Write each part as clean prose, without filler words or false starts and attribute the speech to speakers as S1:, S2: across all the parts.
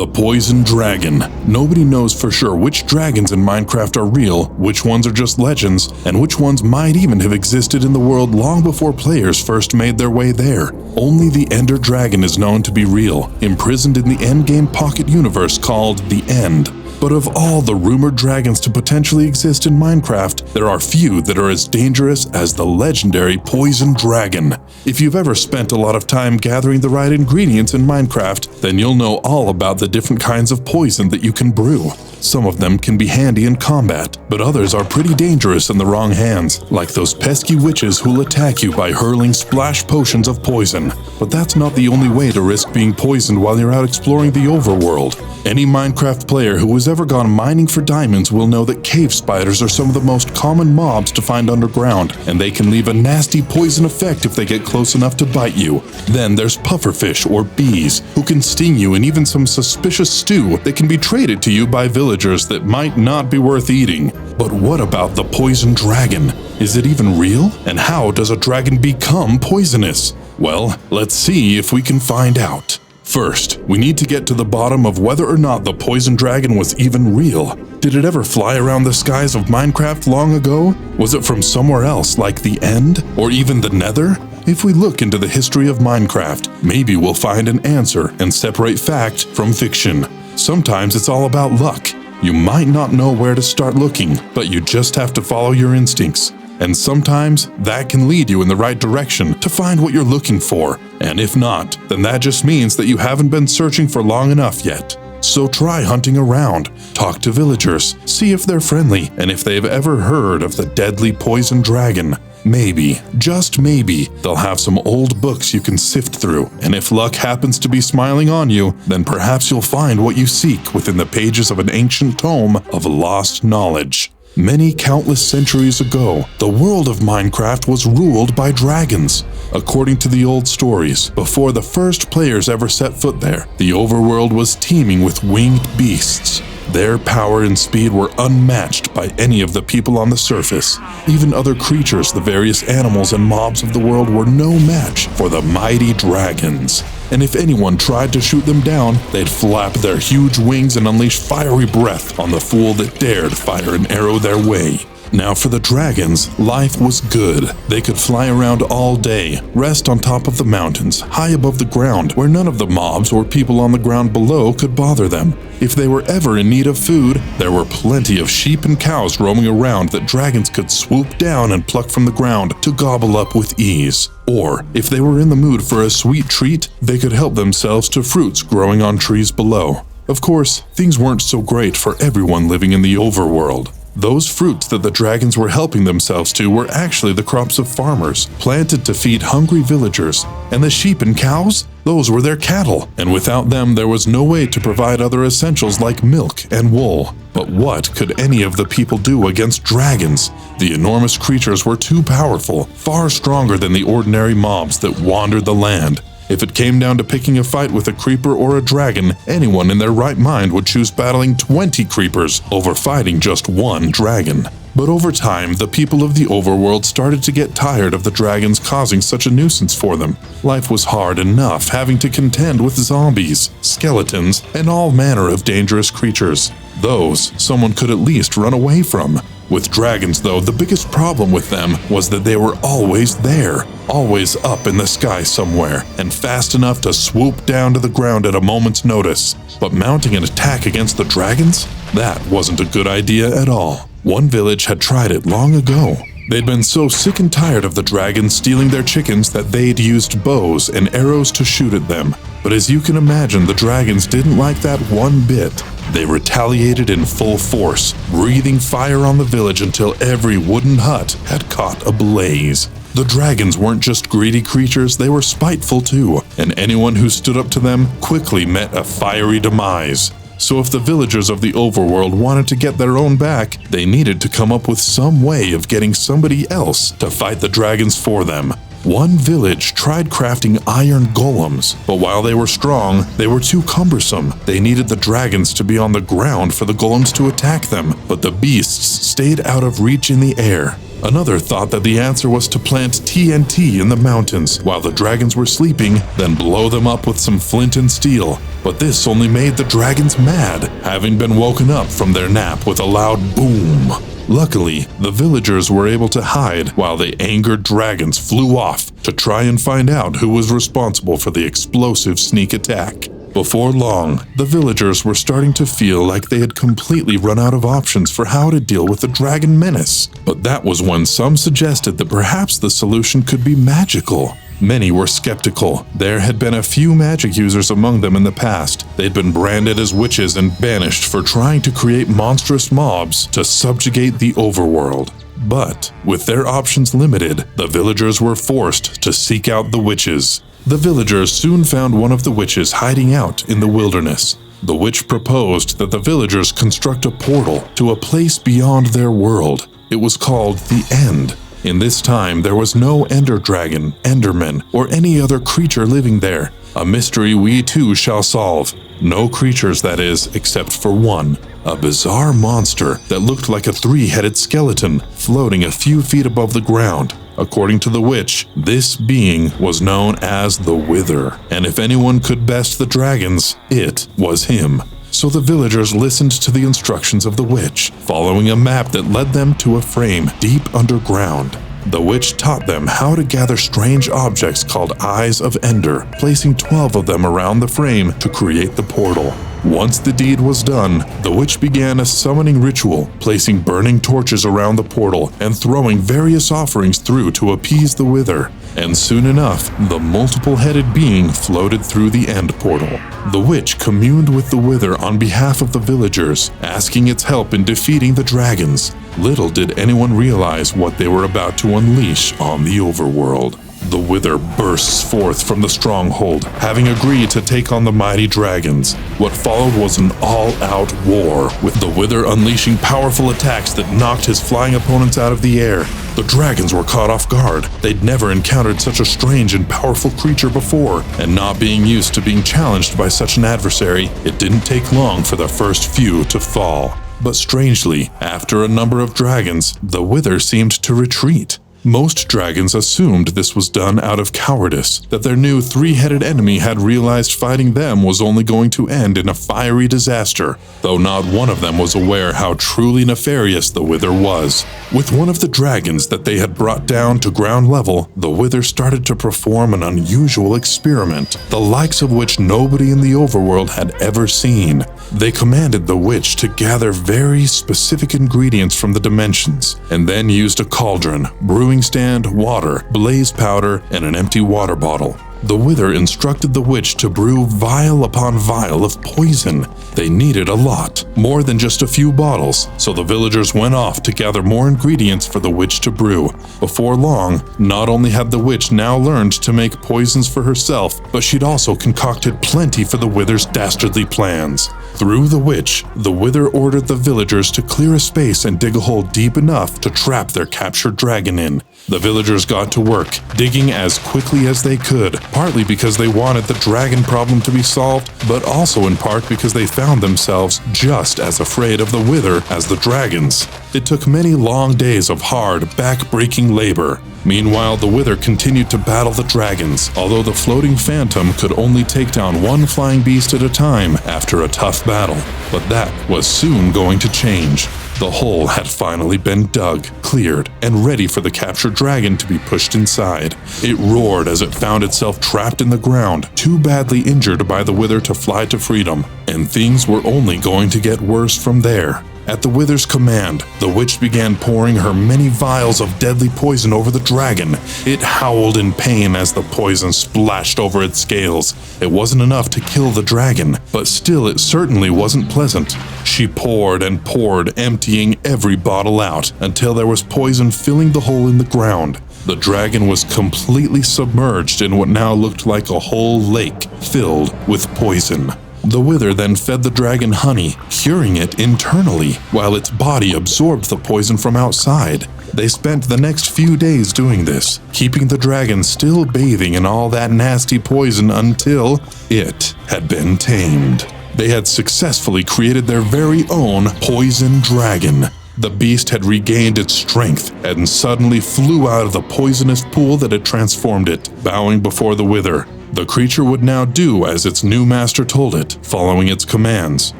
S1: The poison dragon. Nobody knows for sure which dragons in Minecraft are real, which ones are just legends, and which ones might even have existed in the world long before players first made their way there. Only the Ender Dragon is known to be real, imprisoned in the endgame pocket universe called the End. But of all the rumored dragons to potentially exist in Minecraft, there are few that are as dangerous as the legendary poison dragon. If you've ever spent a lot of time gathering the right ingredients in Minecraft, then you'll know all about the different kinds of poison that you can brew. Some of them can be handy in combat, but others are pretty dangerous in the wrong hands, like those pesky witches who'll attack you by hurling splash potions of poison. But that's not the only way to risk being poisoned while you're out exploring the overworld. Any Minecraft player who has ever gone mining for diamonds will know that cave spiders are some of the most common mobs to find underground, and they can leave a nasty poison effect if they get close enough to bite you. Then there's pufferfish or bees, who can sting you, and even some suspicious stew that can be traded to you by villagers that might not be worth eating. But what about the poison dragon? Is it even real? And how does a dragon become poisonous? Well, let's see if we can find out. First, we need to get to the bottom of whether or not the poison dragon was even real. Did it ever fly around the skies of Minecraft long ago? Was it from somewhere else, like the End, or even the Nether? If we look into the history of Minecraft, maybe we'll find an answer and separate fact from fiction. Sometimes it's all about luck. You might not know where to start looking, but you just have to follow your instincts. And sometimes that can lead you in the right direction to find what you're looking for. And if not, then that just means that you haven't been searching for long enough yet. So try hunting around, talk to villagers, see if they're friendly, and if they've ever heard of the deadly poison dragon. Maybe, just maybe, they'll have some old books you can sift through, and if luck happens to be smiling on you, then perhaps you'll find what you seek within the pages of an ancient tome of lost knowledge. Many countless centuries ago, the world of Minecraft was ruled by dragons. According to the old stories, before the first players ever set foot there, the overworld was teeming with winged beasts. Their power and speed were unmatched by any of the people on the surface. Even other creatures, the various animals and mobs of the world, were no match for the mighty dragons. And if anyone tried to shoot them down, they'd flap their huge wings and unleash fiery breath on the fool that dared fire an arrow their way. Now for the dragons, life was good. They could fly around all day, rest on top of the mountains, high above the ground, where none of the mobs or people on the ground below could bother them. If they were ever in need of food, there were plenty of sheep and cows roaming around that dragons could swoop down and pluck from the ground to gobble up with ease. Or, if they were in the mood for a sweet treat, they could help themselves to fruits growing on trees below. Of course, things weren't so great for everyone living in the overworld. Those fruits that the dragons were helping themselves to were actually the crops of farmers, planted to feed hungry villagers. And the sheep and cows? Those were their cattle, and without them there was no way to provide other essentials like milk and wool. But what could any of the people do against dragons? The enormous creatures were too powerful, far stronger than the ordinary mobs that wandered the land. If it came down to picking a fight with a creeper or a dragon, anyone in their right mind would choose battling 20 creepers over fighting just one dragon. But over time, the people of the overworld started to get tired of the dragons causing such a nuisance for them. Life was hard enough having to contend with zombies, skeletons, and all manner of dangerous creatures. Those someone could at least run away from. With dragons, though, the biggest problem with them was that they were always there, always up in the sky somewhere, and fast enough to swoop down to the ground at a moment's notice. But mounting an attack against the dragons? That wasn't a good idea at all. One village had tried it long ago. They'd been so sick and tired of the dragons stealing their chickens that they'd used bows and arrows to shoot at them. But as you can imagine, the dragons didn't like that one bit. They retaliated in full force, breathing fire on the village until every wooden hut had caught ablaze. The dragons weren't just greedy creatures, they were spiteful too, and anyone who stood up to them quickly met a fiery demise. So if the villagers of the overworld wanted to get their own back, they needed to come up with some way of getting somebody else to fight the dragons for them. One village tried crafting iron golems, but while they were strong, they were too cumbersome. They needed the dragons to be on the ground for the golems to attack them, but the beasts stayed out of reach in the air. Another thought that the answer was to plant TNT in the mountains while the dragons were sleeping, then blow them up with some flint and steel. But this only made the dragons mad, having been woken up from their nap with a loud boom. Luckily, the villagers were able to hide while the angered dragons flew off to try and find out who was responsible for the explosive sneak attack. Before long, the villagers were starting to feel like they had completely run out of options for how to deal with the dragon menace. But that was when some suggested that perhaps the solution could be magical. Many were skeptical. There had been a few magic users among them in the past. They'd been branded as witches and banished for trying to create monstrous mobs to subjugate the overworld. But, with their options limited, the villagers were forced to seek out the witches. The villagers soon found one of the witches hiding out in the wilderness. The witch proposed that the villagers construct a portal to a place beyond their world. It was called the End. In this time, there was no ender dragon, enderman, or any other creature living there. A mystery we too shall solve. No creatures, that is, except for one. A bizarre monster that looked like a three-headed skeleton floating a few feet above the ground. According to the witch, this being was known as the Wither, and if anyone could best the dragons, it was him. So the villagers listened to the instructions of the witch, following a map that led them to a frame deep underground. The witch taught them how to gather strange objects called Eyes of Ender, placing 12 of them around the frame to create the portal. Once the deed was done, the witch began a summoning ritual, placing burning torches around the portal and throwing various offerings through to appease the Wither. And soon enough, the multiple-headed being floated through the end portal. The witch communed with the Wither on behalf of the villagers, asking its help in defeating the dragons. Little did anyone realize what they were about to unleash on the overworld. The Wither bursts forth from the stronghold, having agreed to take on the mighty dragons. What followed was an all-out war, with the Wither unleashing powerful attacks that knocked his flying opponents out of the air. The dragons were caught off guard. They'd never encountered such a strange and powerful creature before, and not being used to being challenged by such an adversary, it didn't take long for the first few to fall. But strangely, after a number of dragons, the Wither seemed to retreat. Most dragons assumed this was done out of cowardice, that their new three-headed enemy had realized fighting them was only going to end in a fiery disaster, though not one of them was aware how truly nefarious the Wither was. With one of the dragons that they had brought down to ground level, the Wither started to perform an unusual experiment, the likes of which nobody in the overworld had ever seen. They commanded the witch to gather very specific ingredients from the dimensions, and then used a cauldron, brewing stand, water, blaze powder, and an empty water bottle. The Wither instructed the witch to brew vial upon vial of poison. They needed a lot, more than just a few bottles, so the villagers went off to gather more ingredients for the witch to brew. Before long, not only had the witch now learned to make poisons for herself, but she'd also concocted plenty for the Wither's dastardly plans. Through the witch, the Wither ordered the villagers to clear a space and dig a hole deep enough to trap their captured dragon in. The villagers got to work, digging as quickly as they could, partly because they wanted the dragon problem to be solved, but also in part because they found themselves just as afraid of the Wither as the dragons. It took many long days of hard, back-breaking labor. Meanwhile, the Wither continued to battle the dragons, although the floating phantom could only take down one flying beast at a time after a tough battle. But that was soon going to change. The hole had finally been dug, cleared, and ready for the captured dragon to be pushed inside. It roared as it found itself trapped in the ground, too badly injured by the Wither to fly to freedom, and things were only going to get worse from there. At the Wither's command, the witch began pouring her many vials of deadly poison over the dragon. It howled in pain as the poison splashed over its scales. It wasn't enough to kill the dragon, but still it certainly wasn't pleasant. She poured and poured, emptying every bottle out until there was poison filling the hole in the ground. The dragon was completely submerged in what now looked like a whole lake filled with poison. The Wither then fed the dragon honey, curing it internally, while its body absorbed the poison from outside. They spent the next few days doing this, keeping the dragon still bathing in all that nasty poison until it had been tamed. They had successfully created their very own poison dragon. The beast had regained its strength and suddenly flew out of the poisonous pool that had transformed it, bowing before the Wither. The creature would now do as its new master told it, following its commands.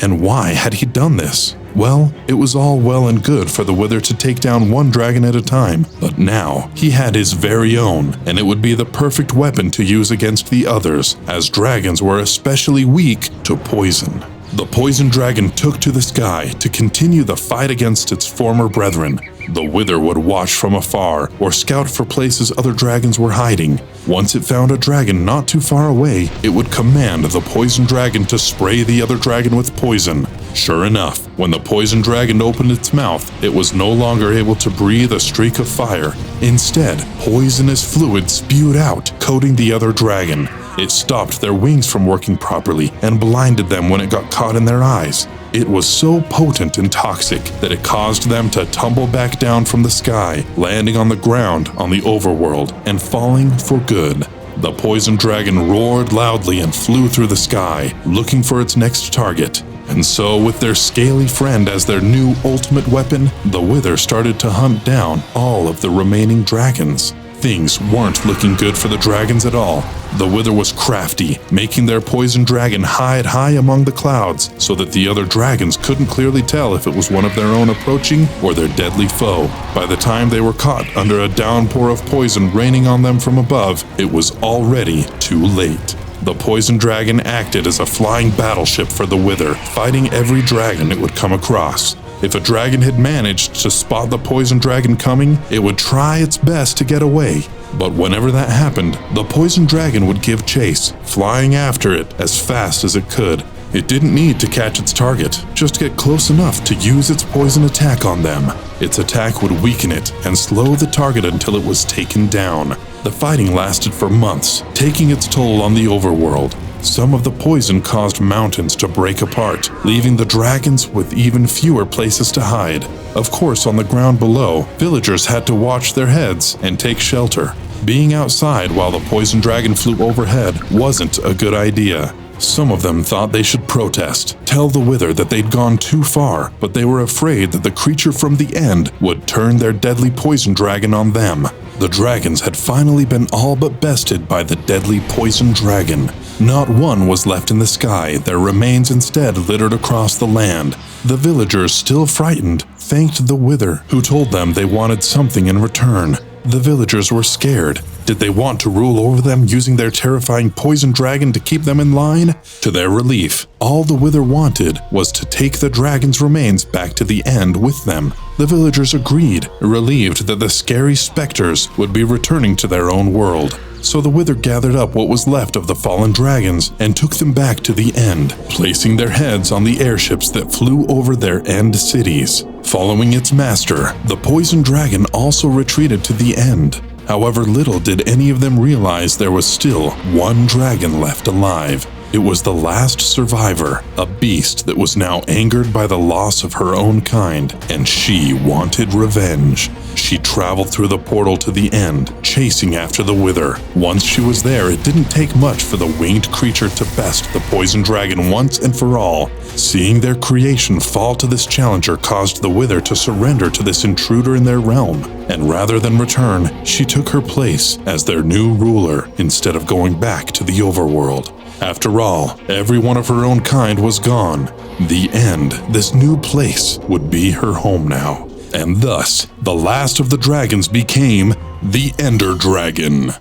S1: And why had he done this? Well, it was all well and good for the Wither to take down one dragon at a time, but now he had his very own, and it would be the perfect weapon to use against the others, as dragons were especially weak to poison. The poison dragon took to the sky to continue the fight against its former brethren. The Wither would watch from afar or scout for places other dragons were hiding. Once it found a dragon not too far away, it would command the poison dragon to spray the other dragon with poison. Sure enough, when the poison dragon opened its mouth, it was no longer able to breathe a streak of fire. Instead, poisonous fluid spewed out, coating the other dragon. It stopped their wings from working properly and blinded them when it got caught in their eyes. It was so potent and toxic that it caused them to tumble back down from the sky, landing on the ground on the overworld and falling for good. The poison dragon roared loudly and flew through the sky, looking for its next target. And so, with their scaly friend as their new ultimate weapon, the Wither started to hunt down all of the remaining dragons. Things weren't looking good for the dragons at all. The Wither was crafty, making their poison dragon hide high among the clouds so that the other dragons couldn't clearly tell if it was one of their own approaching or their deadly foe. By the time they were caught under a downpour of poison raining on them from above, it was already too late. The poison dragon acted as a flying battleship for the Wither, fighting every dragon it would come across. If a dragon had managed to spot the poison dragon coming, it would try its best to get away. But whenever that happened, the poison dragon would give chase, flying after it as fast as it could. It didn't need to catch its target, just get close enough to use its poison attack on them. Its attack would weaken it and slow the target until it was taken down. The fighting lasted for months, taking its toll on the overworld. Some of the poison caused mountains to break apart, leaving the dragons with even fewer places to hide. Of course, on the ground below, villagers had to watch their heads and take shelter. Being outside while the poison dragon flew overhead wasn't a good idea. Some of them thought they should protest, tell the Wither that they'd gone too far, but they were afraid that the creature from the end would turn their deadly poison dragon on them. The dragons had finally been all but bested by the deadly poison dragon. Not one was left in the sky, their remains instead littered across the land. The villagers, still frightened, thanked the Wither, who told them they wanted something in return. The villagers were scared. Did they want to rule over them using their terrifying poison dragon to keep them in line? To their relief, all the Wither wanted was to take the dragon's remains back to the end with them. The villagers agreed, relieved that the scary specters would be returning to their own world. So the Wither gathered up what was left of the fallen dragons and took them back to the end, placing their heads on the airships that flew over their end cities. Following its master, the poison dragon also retreated to the end. However, little did any of them realize there was still one dragon left alive. It was the last survivor, a beast that was now angered by the loss of her own kind, and she wanted revenge. She traveled through the portal to the end, chasing after the Wither. Once she was there, it didn't take much for the winged creature to best the poison dragon once and for all. Seeing their creation fall to this challenger caused the Wither to surrender to this intruder in their realm, and rather than return, she took her place as their new ruler instead of going back to the overworld. After all, every one of her own kind was gone. The end, this new place, would be her home now. And thus, the last of the dragons became the Ender Dragon.